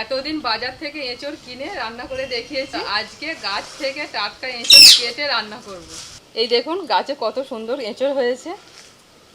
এতদিন বাজার থেকে এঁচড় কিনে রান্না করে দেখিয়েছি, আজকে গাছ থেকে টাটকা এঁচড় কেটে রান্না করব। এই দেখুন গাছে কত সুন্দর এঁচড় হয়েছে।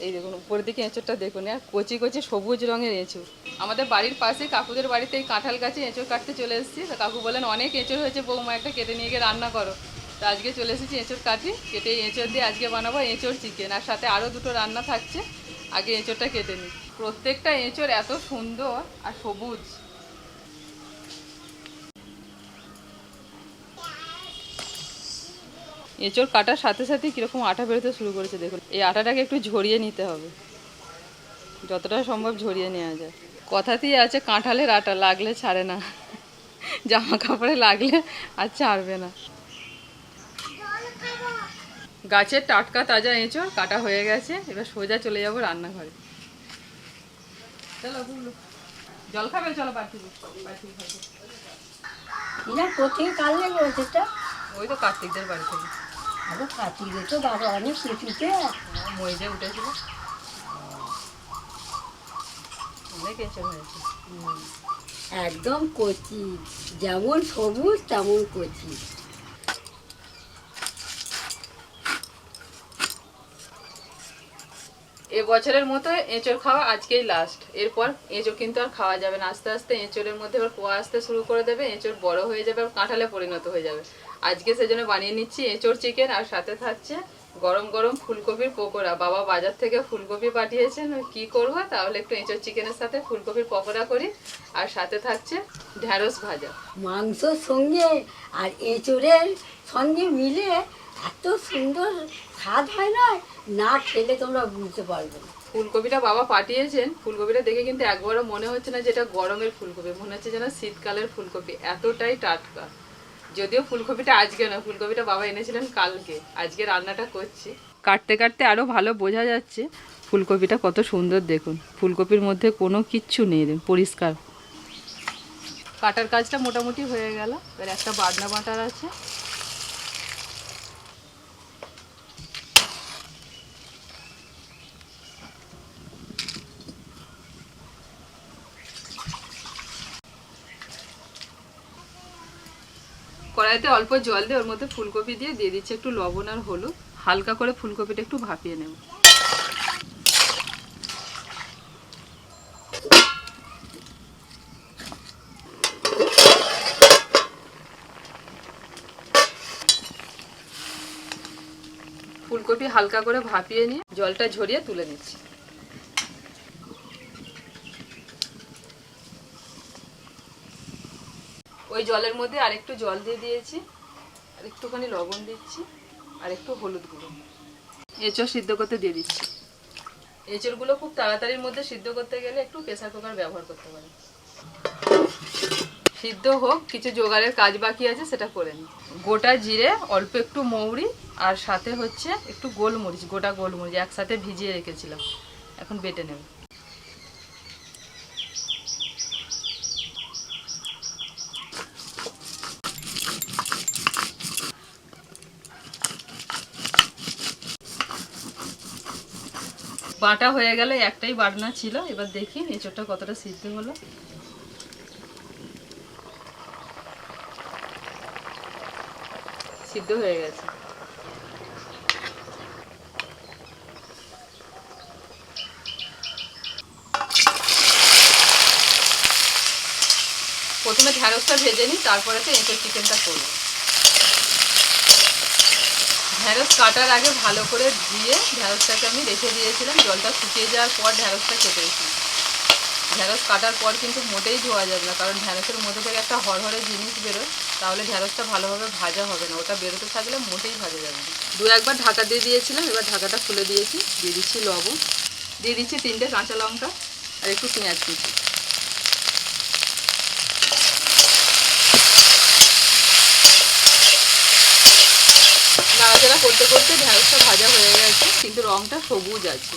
এই দেখুন উপরের দিকে এঁচড়টা দেখুন, আর কচি কচি সবুজ রঙের এঁচড়। আমাদের বাড়ির পাশে কাকুদের বাড়িতে এই কাঁঠাল গাছে এঁচড় কাটতে চলে এসেছি। তো কাকু বলেন অনেক এঁচড় হয়েছে বৌমা, একটা কেটে নিয়ে গিয়ে রান্না করো। তো আজকে চলে এসেছি এঁচড় কাটি, কেটে এঁচড় দিয়ে আজকে বানাবো এঁচড় চিকেন, আর সাথে আরও দুটো রান্না থাকছে। আগে এঁচড়টা কেটে নিই। প্রত্যেকটা এঁচড় এত সুন্দর আর সবুজ। এঁচড় কাটার সাথে সাথে কীরকম আটা বেরোতে শুরু করেছে দেখুন। এই আটাটাকে একটু ঝরিয়ে নিতে হবে, যতটা সম্ভব ঝরিয়ে নেওয়া যায়। কথাতেই আছে কাঁঠালের আটা লাগলে ছাড়ে না, জামা কাপড়ে লাগলে আর ছাড়বে না। গাছের টাটকা তাজা এঁচড় কাটা হয়ে গেছে, এবার সোজা চলে যাবো রান্নাঘরে। চলো জল খাবে, চলো বাড়তি কোথায় কাটলে বলছে, ওই তো কার্তিকদের বাড়ি থেকে। আরো কাটিয়ে তো বারো অনেক কুচিতে মহিজে উঠেছিল, অনেক এঁচড় হয়েছে। একদম কচি, যেমন সবুজ তেমন কচি। এবছরের মতো এঁচড় খাওয়া আজকেই লাস্ট। এরপর এঁচড় কিন্তু আর খাওয়া যাবে না। আস্তে আস্তে এঁচড়ের মধ্যে এবার পোয়া আসতে শুরু করে দেবে, এঁচড় বড় হয়ে যাবে, কাঁঠালে পরিণত হয়ে যাবে। আজকে সেজন্য বানিয়ে নিচ্ছি এঁচড় চিকেন, আর সাথে থাকছে গরম গরম ফুলকপির পকোড়া। বাবা বাজার থেকে ফুলকপি পাঠিয়েছেন, কি করবো, তাহলে একটু এঁচড় চিকেনের সাথে ফুলকপির পকোড়া করি। আর সাথে থাকছে ঢ্যাঁড়স ভাজা। মাংসর সঙ্গে আর এঁচড়ের সঙ্গে মিলে এত সুন্দর স্বাদ হয় না, না খেলে তোমরা বুঝতে পারবে না। ফুলকপিটা বাবা পাঠিয়েছেন, ফুলকপিটা দেখে কিন্তু একবারও মনে হচ্ছে না যে এটা গরমের ফুলকপি, মনে হচ্ছে যেন শীতকালের ফুলকপি, এতটাই টাটকা। যদিও ফুলকপিটা আজকে না, ফুলকপিটা বাবা এনেছিলেন কালকে। আজকে রান্নাটা করছি। কাটতে কাটতে আরও ভালো বোঝা যাচ্ছে ফুলকপিটা কত সুন্দর। দেখুন ফুলকপির মধ্যে কোনো কিচ্ছু নেই, পরিষ্কার। কাটার কাজটা মোটামুটি হয়ে গেল, এবার একটা বাটনা বাটার আছে। কড়াইতে অল্প জল দিয়ে ওর মধ্যে ফুলকপি দিয়ে দিচ্ছি একটু লবণ আর হলুদ। হালকা করে ফুলকপিটা একটু ভাপিয়ে নেব। ফুলকপি হালকা করে ভাপিয়ে নিয়ে জলটা ঝরিয়ে তুলে নিচ্ছি। ওই জলের মধ্যে আরেকটু জল দিয়ে দিয়েছি, আর একটুখানি লবণ দিচ্ছি, আর একটু হলুদ গুঁড়ো। এঁচড় সিদ্ধ করতে দিয়ে দিচ্ছি। এঁচড়গুলো খুব তাড়াতাড়ির মধ্যে সিদ্ধ করতে গেলে একটু প্রেসার কুকার ব্যবহার করতে পারেন। সিদ্ধ হোক, কিছু জোগাড়ের কাজ বাকি আছে, সেটা করে নিই। গোটা জিরে, অল্প একটু মৌরি, আর সাথে হচ্ছে একটু গোলমরিচ, গোটা গোলমরিচ একসাথে ভিজিয়ে রেখেছিলাম, এখন বেটে নেব। বাটা হয়ে গেল, একটাই বাটনা ছিল। এবার দেখি এঁচড়টা কতটা সিদ্ধ হলো। সিদ্ধ হয়ে গেছে। প্রথমে ঢ্যাঁড়সটা ভেজে নিই, তারপরে তো এঁচড় চিকেনটা করবো। ঢ্যাঁড়স কাটার আগে ভালো করে ধুয়ে ঢ্যাঁড়সটাকে আমি রেখে দিয়েছিলাম, জলটা শুকিয়ে যাওয়ার পর ঢ্যাঁড়সটা কেটেছি। ঢ্যাঁড়স কাটার পর কিন্তু মোটেই ধোয়া যাবে না, কারণ ঢ্যাঁড়সের মধ্যে থেকে একটা হরহরে জিনিস বেরোয়, তাহলে ঢ্যাঁড়সটা ভালোভাবে ভাজা হবে না। ওটা বেরোতে থাকলে মোটেই ভাজা যাবে না। দু একবার ঢাকা দিয়ে দিয়েছিলাম, এবার ঢাকাটা খুলে দিয়েছি। দিয়ে দিচ্ছি লবণ, দিয়ে দিচ্ছি 3টে কাঁচা লঙ্কা, আর একটু পেঁয়াজ কুচি। নাড়াচাড়া করতে করতে ঢ্যাঁড়সটা ভাজা হয়ে গেছে, কিন্তু রঙটা সবুজ আছে।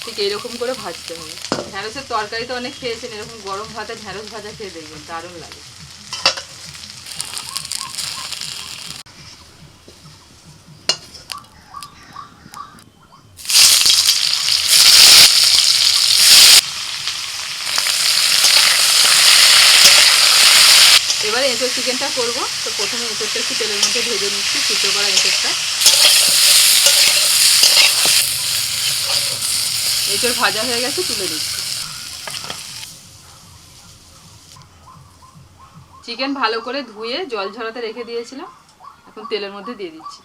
ঠিক এইরকম করে ভাজতে হবে। ঢ্যাঁড়সের তরকারি তো অনেক খেয়েছেন, এরকম গরম ভাতে ঢ্যাঁড়স ভাজা খেয়ে দেখবেন, দারুণ লাগে। এঁচোড় চিকেনটা করব, তো প্রথমে এঁচোড়টা একটু তেলের মধ্যে ভেজে নিচ্ছি, সিদ্ধ করা এঁচোড়টা। এঁচোড় ভাজা হয়ে গেছে, তুলে দিচ্ছি। চিকেন ভালো করে ধুয়ে জল ঝরাতে রেখে দিয়েছিলাম, এখন তেলের মধ্যে দিয়ে দিচ্ছি।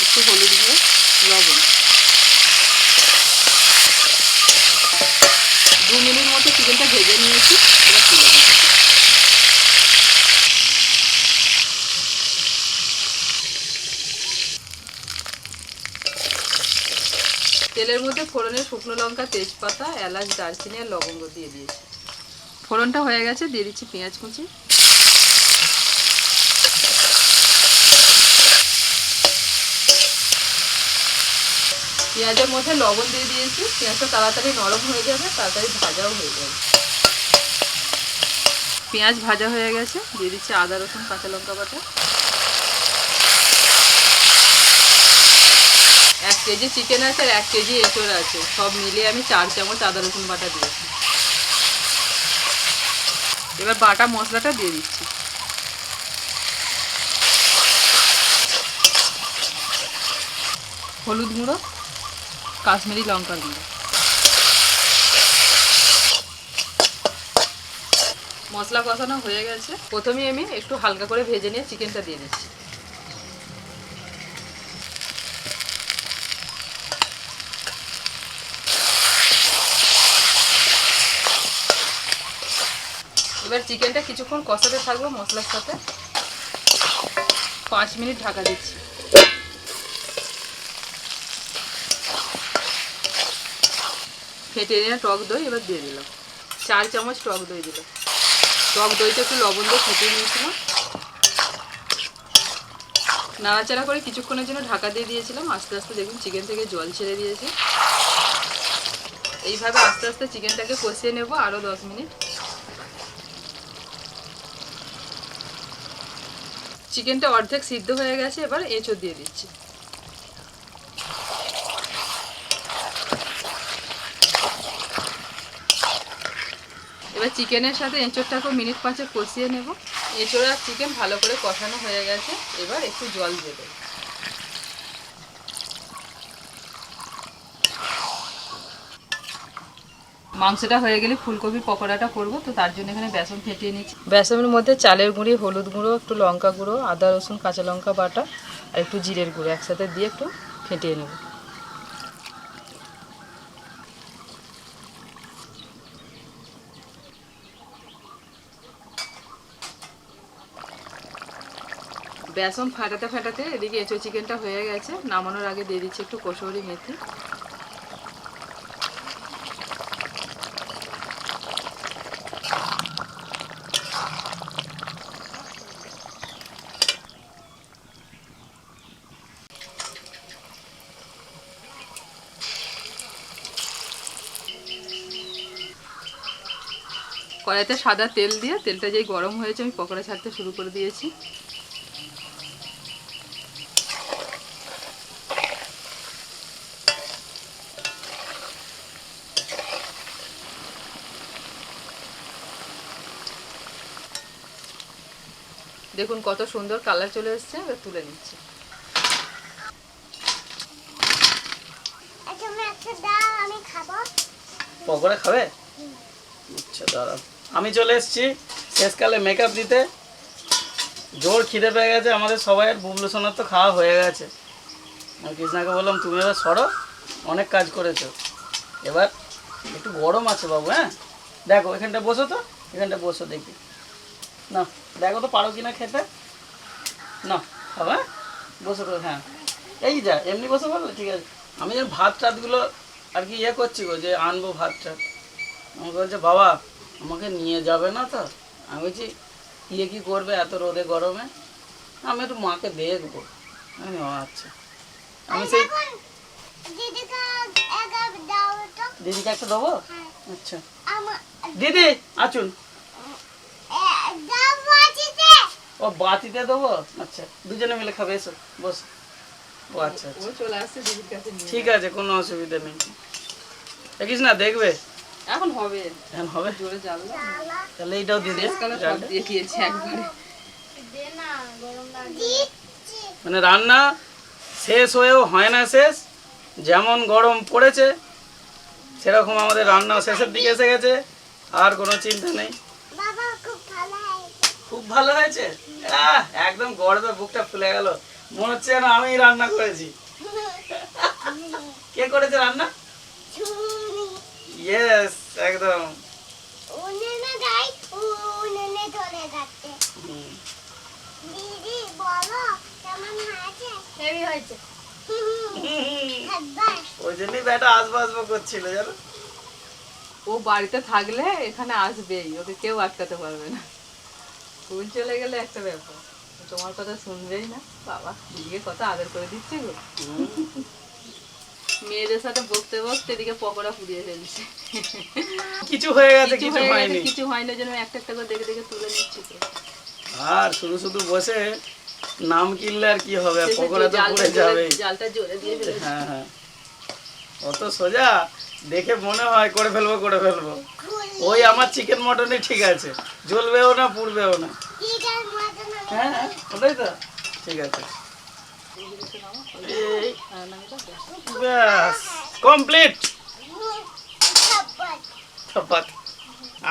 একটু হলুদ দিয়ে লবণ, 2 মিনিট মতো চিকেনটা ভেজে নিয়েছি, এবার তুলে দিচ্ছি। তেলের মধ্যে ফোড়নে শুকনো লঙ্কা, তেজপাতা, এলাচ, দারচিনি আর লবঙ্গ দিয়ে দিয়েছি। ফোড়নটা হয়ে গেছে, দিয়ে দিচ্ছি পেঁয়াজ কুচি। পেঁয়াজের মধ্যে লবণ দিয়ে দিয়েছি, পেঁয়াজটা তাড়াতাড়ি নরম হয়ে যাবে, তাড়াতাড়ি ভাজাও হয়ে যাবে। পেঁয়াজ ভাজা হয়ে গেছে, দিয়ে দিচ্ছি আদা, রসুন, কাঁচা লঙ্কা বাটা। 1 কেজি চিকেন আছে আর 1 কেজি এঁচোড় আছে, সব মিলিয়ে আমি 4 চামচ আদা রসুন বাটা দিয়েছি। এবার বাটা মশলাটা দিয়ে দিচ্ছি। হলুদ গুঁড়ো, কাশ্মীরি লঙ্কার গুঁড়ো। মশলা কষানো হয়ে গেছে, প্রথমে আমি একটু হালকা করে ভেজে নিয়ে চিকেনটা দিয়ে দিচ্ছি। এবার চিকেনটা কিছুক্ষণ কষাতে থাকবো মশলার সাথে, 5 মিনিট ঢাকা দিচ্ছি। ফেটে নিয়ে টক দই এবার দিয়ে দিলাম, 4 চামচ টক দই দিলাম। টক দইটা একটু লবণ দিয়ে ফেটিয়ে নিয়েছিলাম, নাড়াচাড়া করে কিছুক্ষণের জন্য ঢাকা দিয়ে দিয়েছিলাম। আস্তে আস্তে দেখুন চিকেন থেকে জল ছেড়ে দিয়েছে। এইভাবে আস্তে আস্তে চিকেনটাকে কষিয়ে নেব আরও 10 মিনিট। চিকেনটা অর্ধেক সিদ্ধ হয়ে গেছে, এবার এঁচোড় দিয়ে দিচ্ছি। এবার চিকেনের সাথে এঁচোড়টাকে মিনিট 5 কষিয়ে নেব। এঁচোড় আর চিকেন ভালো করে কষানো হয়ে গেছে, এবার একটু জল দিয়ে দেব। মাংসটা হয়ে গেলে ফুলকপির পকোড়াটা করব, তো তার জন্য এখানে বেসন ফেটিয়ে নিচ্ছি। বেসনের মধ্যে চালের গুঁড়ি, হলুদ গুঁড়ো, একটু লঙ্কা গুঁড়ো, আদা রসুন কাঁচা লঙ্কা বাটা আর একটু জিরের গুঁড়ো একসাথে দিয়ে একটু ফেটিয়ে নেব। বেসন ফাটাতে ফাটাতে এদিকে এঁচোড় চিকেনটা হয়ে গেছে, নামানোর আগে দিয়ে দিচ্ছি একটু কসুরি মেথি। কড়াইতে সাদা তেল দিয়ে, তেলটা যেই গরম হয়েছে আমি পকোড়া ছাড়তে শুরু করে দিয়েছি। দেখুন কত সুন্দর কালার চলে এসছে, এবার তুলে নিচ্ছি। পকোড়া খাবে? আচ্ছা দাঁড়াও, আমি চলে এসেছি শেষকালে মেকআপ দিতে। জোর খিদে পেয়ে গেছে আমাদের সবাই, বুবলু সোনার তো খাওয়া হয়ে গেছে। আমি কৃষ্ণাকে বললাম তুমি এবার সরো, অনেক কাজ করেছো, এবার একটু গরম আছে বাবু। হ্যাঁ দেখো এখানটা বসো, তো এখানটা বসো দেখি না, দেখো তো পারো কিনা খেতে। না খাবো, হ্যাঁ বসো তো। হ্যাঁ এই যা এমনি বসে বললে ঠিক আছে। আমি যেন ভাত টাতগুলো আর কি ইয়ে করছি গো, যে আনবো ভাত টাত। আমাকে বলছে বাবা আমাকে নিয়ে যাবে না তো। আমি বলছি ইয়ে কী করবে এত রোদে গরমে, আমি একটু মাকে দেখবো। আচ্ছা আমি সেই দিদিকে একটা দেবো। আচ্ছা দিদি আচুন, ও বাতিতে দেবো। আচ্ছা দুজনে মিলে খাবে, এসো বস। ও আচ্ছা আচ্ছা চলে আসছে দিদির কাছে। ঠিক আছে কোনো অসুবিধা নেই, দেখিস না দেখবে এখন হবে, এখন হবে, জোরে জ্বাল না। তাহলে এইটাও দিয়ে দিয়ে শেষকালে সব দিয়ে দিয়েছি একবারে। মানে রান্না শেষ হয়েও হয় না শেষ, যেমন গরম পড়েছে সেরকম আমাদের রান্না শেষের দিকে এসে গেছে, আর কোনো চিন্তা নেই। খুব ভালো হয়েছে, একদম গর্বে বুকটা ফুলে গেল, মনে হচ্ছে না আমি রান্না করেছি। কে করেছে রান্না? ইয়েস, একদম। ওই জন্যই বেটা আসবো আসবো করছিল জানো। ও বাড়িতে থাকলে এখানে আসবেই, ওকে কেউ আটকাতে পারবে না। স্কুল চলে গেলে একটা ব্যাপার, তোমার কথা শুনবেই না। বাবা দিদিকে কত আদর করে দিচ্ছে গো। মেয়েদের সাথে বকতে বকতে এদিকে পকোড়া পুড়িয়ে ফেলছে। কিছু হয়ে গেছে, কিছু হয়নি, কিছু হয়নি, জন্য একটা একটা করে দেখে দেখে তুলে নিচ্ছি তো। আর শুধু শুধু বসে নাম কিনলে আর কি হবে, পকোড়া তো পুড়ে যাবে। জালটা জোরে দিয়ে ফেলেছে। হ্যাঁ হ্যাঁ, অত সোজা দেখে মনে হয় করে ফেলবো করে ফেলবো। ওই আমার চিকেন মটনই ঠিক আছে, জ্বলবেও না পুড়বেও না। হ্যাঁ হ্যাঁ, ওটাই তো ঠিক আছে। এই ব্যাস কমপ্লিট।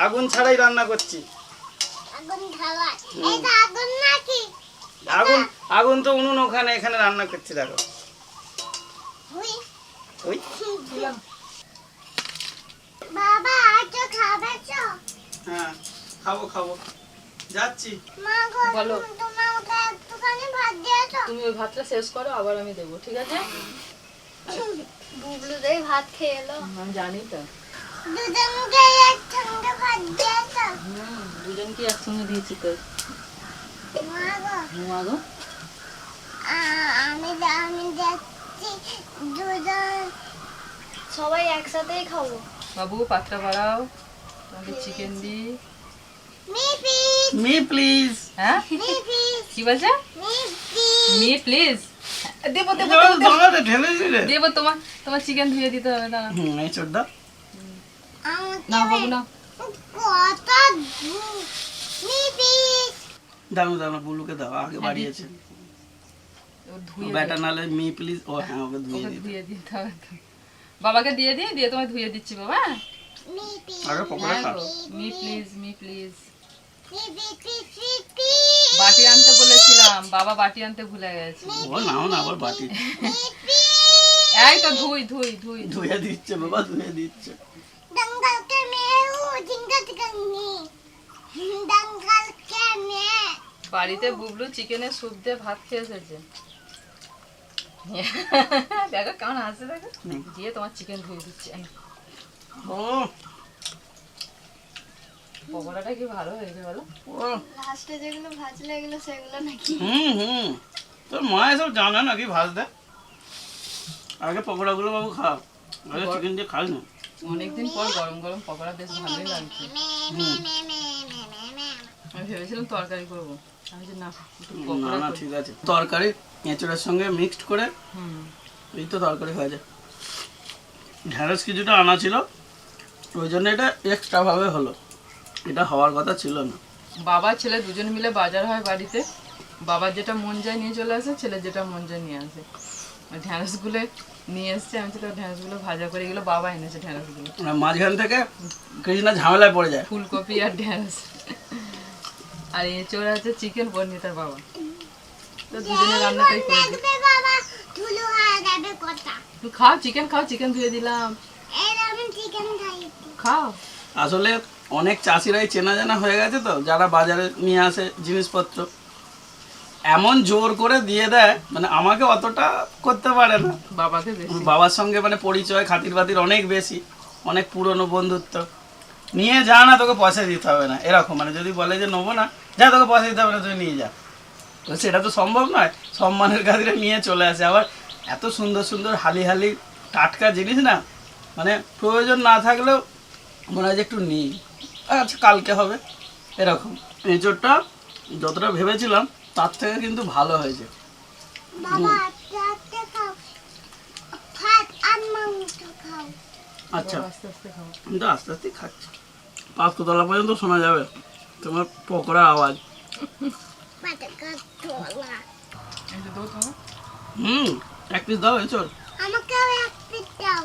আগুন ছাড়াই রান্না করছি। আগুন আগুন তো উনুন ওখানে, এখানে রান্না করছি দেখো। ওই হ্যাঁ, খাবো খাবো, যাচ্ছি। বলো, তুমি ওই ভাতটা শেষ করো, আবার আমি দেবো, ঠিক আছে? বুবলু দেই ভাত খেয়ে এলো। আমি জানি তো। দুজনকে একসঙ্গে দিয়েছি তো। মাগো সবাই একসাথেই খাবো। বাবু পাতটা বাড়াও, তোমাকে চিকেন দি। Me please. হ্যাঁ কি বলছে? Me please. দেবো দেবো ঢেলে দিলে। দেবো, তোমার তোমার চিকেন ধুয়ে দিতে হবে। দাঁড়া এই চোদ্দা না বাবু না, দাও দাও, বুলুকে দাও, আগে বাড়িয়েছে। ধুয়ে ব্যাটা নালে মি প্লিজ। ও হ্যাঁ, ওকে ধুয়ে ওকে দিতে ধুয়ে দিতে হবে তো। বাবাকে দিয়ে দিয়ে তোমায় ধুয়ে দিচ্ছি বাবা। আগে পকোড়া খা। Me please, me please. বাটি আনতে বলেছিলাম, বাবা বাটি আনতে ভুলে গেছে। ও নাও না আবার বাটি। এই তো ধুই ধুই ধুই ধুয়ে দিচ্ছে বাবা, ধুয়ে দিচ্ছে। বাড়িতে বুবলু চিকেনের স্যুপ দিয়ে ভাত খেয়ে এসেছে। দেখো কেমন হাসছে, দেখো। দিয়ে তোমার চিকেন ধুয়ে দিচ্ছে। ও পকোড়াটা কি ভালো হয়েছে বলো? ও লাস্টে যেগুলো ভাজলে এগুলো সেগুলো নাকি? হুম, তোর মা এসব জানে নাকি ভাজতে? আগে পকোড়াগুলো বাবু খাও, আগে চিকেন দিয়ে খাই না। অনেকদিন পর গরম গরম পকোড়া বেশ ভালোই লাগছে। আমি ভেবেছিলাম তরকারি করবো, আমি যে না একটু না পকোড়া না করি। ঠিক আছে, তরকারি এঁচড়ের সঙ্গে মিক্সড করে হুম, এই তো তরকারি হয়ে যায়। ঢ্যাঁড়স কিছুটা আনা ছিল, ওই জন্য এটা এক্সট্রা ভাবে হলো, এটা হওয়ার কথা ছিল না। বাবা ছেলে দুজন মিলে বাজার হয় বাড়িতে, বাবার যেটা মন যায় নিয়ে চলে আসে, ছেলে যেটা মন যায় নিয়ে আসে। ঢ্যাঁড়সগুলো নিয়ে এসছে, আমি তো ঢ্যাঁড়সগুলো ভাজা করে, এগুলো বাবা এনেছে ঢ্যাঁড়সগুলো। মাঝখান থেকে কৃষ্ণা ঝামেলায় পড়ে যায়। ফুলকপি আর ঢ্যাঁড়স, আর এঁচড় আছে চিকেন বর্ণিতার বাবা, তো দুজনে রান্নাটাই করে দিই। তুই খাও চিকেন, খাও চিকেন ধুয়ে দিলাম, খাও। আসলে অনেক চাষিরাই চেনা জানা হয়ে গেছে তো, যারা বাজারে নিয়ে আসে জিনিসপত্র, এমন জোর করে দিয়ে দেয়, মানে আমাকে অতটা করতে পারে না। বাবাকে বেশি। বাবার সঙ্গে মানে পরিচয় খাতির বাতির অনেক বেশি, অনেক পুরনো বন্ধুত্ব। নিয়ে যা না, তোকে পয়সা দিতে হবে না, এরকম। মানে যদি বলে যে নেবো না, যা তোকে পয়সা দিতে হবে না, তুই নিয়ে যা। তো সেটা তো সম্ভব নয়, সম্মানের খাতিরে নিয়ে চলে আসে। আবার এত সুন্দর সুন্দর হালি হালি টাটকা জিনিস না, মানে প্রয়োজন না থাকলেও মনে হয় যে একটু নিই, আচ্ছা কালকে হবে, এরকম। এঁচড়টা যতটা ভেবেছিলাম তার থেকে কিন্তু ভালো হয়েছে। আচ্ছা আস্তে আস্তে খাও। আমি তো আস্তে আস্তে খাচ্ছি, পাঁচতলা পর্যন্ত শোনা যাবে তোমার পকোড়ার আওয়াজ। এই যে দাও তোমার। এক পিস দাও এঁচড়। আমাকেও এক পিস দাও।